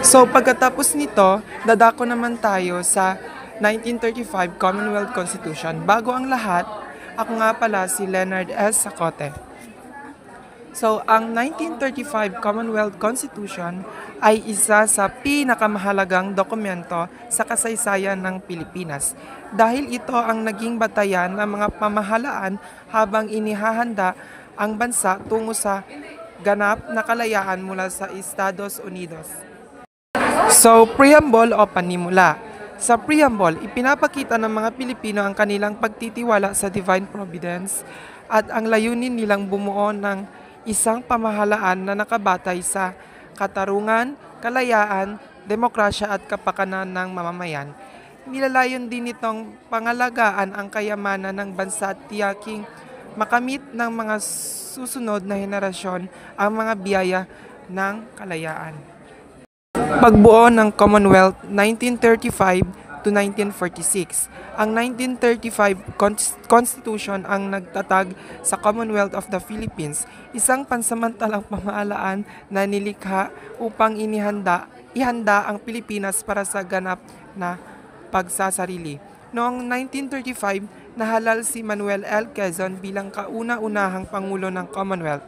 So pagkatapos nito, dadako naman tayo sa 1935 Commonwealth Constitution. Bago ang lahat, ako nga pala si Leonard S. Sacote. So, ang 1935 Commonwealth Constitution ay isa sa pinakamahalagang dokumento sa kasaysayan ng Pilipinas dahil ito ang naging batayan ng mga pamahalaan habang inihahanda ang bansa tungo sa ganap na kalayaan mula sa Estados Unidos. So, preamble o panimula. Sa preamble, ipinapakita ng mga Pilipino ang kanilang pagtitiwala sa Divine Providence at ang layunin nilang bumuo ng isang pamahalaan na nakabatay sa katarungan, kalayaan, demokrasya at kapakanan ng mamamayan. Nilalayon din itong pangalagaan ang kayamanan ng bansa at tiyaking makamit ng mga susunod na henerasyon ang mga biyaya ng kalayaan. Pagbuo ng Commonwealth 1935 to 1946. Ang 1935 Constitution ang nagtatag sa Commonwealth of the Philippines, isang pansamantalang pamahalaan na nilikha upang ihanda ang Pilipinas para sa ganap na pagsasarili. Noong 1935, nahalal si Manuel L. Quezon bilang kauna-unahang Pangulo ng Commonwealth.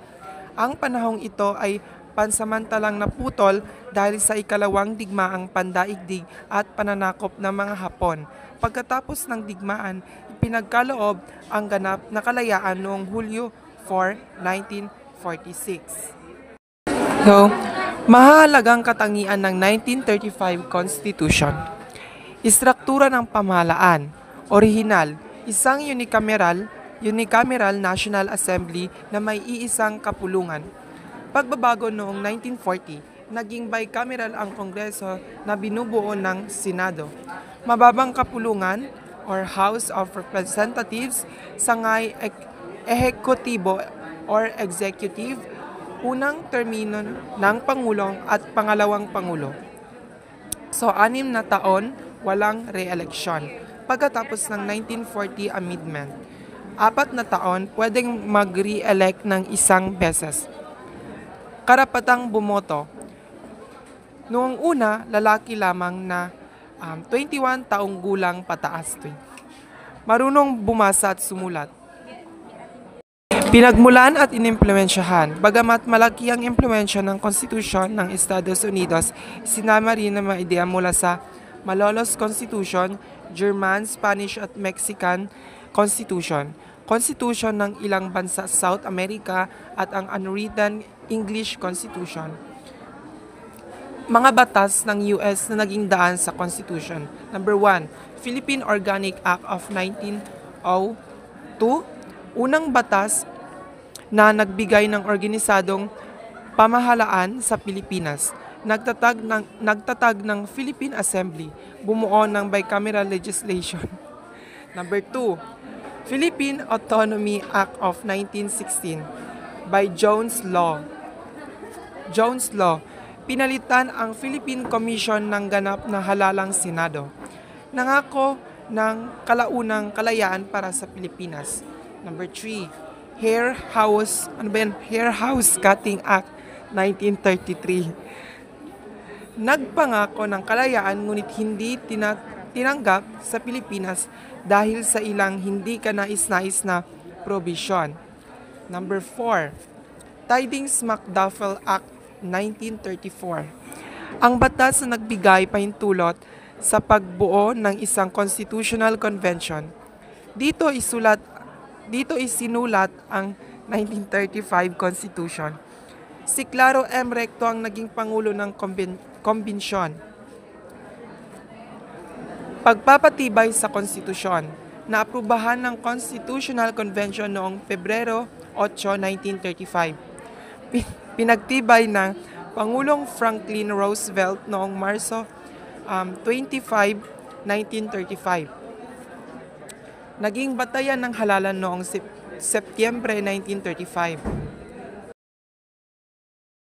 Ang panahong ito ay pansamantalang naputol dahil sa ikalawang digmaang pandaigdig at pananakop ng mga Hapon. Pagkatapos ng digmaan, ipinagkaloob ang ganap na kalayaan noong Hulyo 4, 1946. So, mahalagang katangian ng 1935 Constitution. Istruktura ng pamahalaan. Orihinal, isang unicameral National Assembly na may iisang kapulungan. Pagbabago noong 1940, naging bicameral ang Kongreso na binubuo ng Senado. Mababang kapulungan or House of Representatives, sangay ehekutibo or executive, unang termino ng Pangulo at pangalawang Pangulo. So, 6 na taon, walang re-election. Pagkatapos ng 1940 Amendment, 4 na taon, pwedeng mag-re-elect ng isang beses. Karapatang bumoto. Noong una, lalaki lamang na 21 taong gulang pataas. Marunong bumasa at sumulat. Pinagmulan at inimplementyahan. Bagamat malaki ang impluwensya ng konstitusyon ng Estados Unidos, sinama rin ang mga ideya mula sa Malolos Constitution, German, Spanish at Mexican Constitution, Constitution ng ilang bansa sa South America at ang unwritten English Constitution. Mga batas ng US na naging daan sa Constitution. Number 1, Philippine Organic Act of 1902, unang batas na nagbigay ng organisadong pamahalaan sa Pilipinas. Nagtatag ng Philippine Assembly, bumuo ng bicameral legislation. Number 2, Philippine Autonomy Act of 1916 by Jones Law. Pinalitan ang Philippine Commission ng ganap na halalang Senado. Nangako ng kalaunang kalayaan para sa Pilipinas. Number 3, Hair House Cutting Act 1933. Nagpangako ng kalayaan ngunit hindi tinanggap sa Pilipinas dahil sa ilang hindi kanais-nais na probisyon. Number 4, Tidings-McDuffie Act 1934. Ang batas na nagbigay pahintulot sa pagbuo ng isang constitutional convention. Dito isinulat ang 1935 Constitution. Si Claro M. Recto ang naging pangulo ng kombensyon. Pagpapatibay sa konstitusyon. Naaprubahan ng Constitutional Convention noong Pebrero 8, 1935. Pinagtibay ng Pangulong Franklin Roosevelt noong Marso 25, 1935. Naging batayan ng halalan noong Setyembre 1935.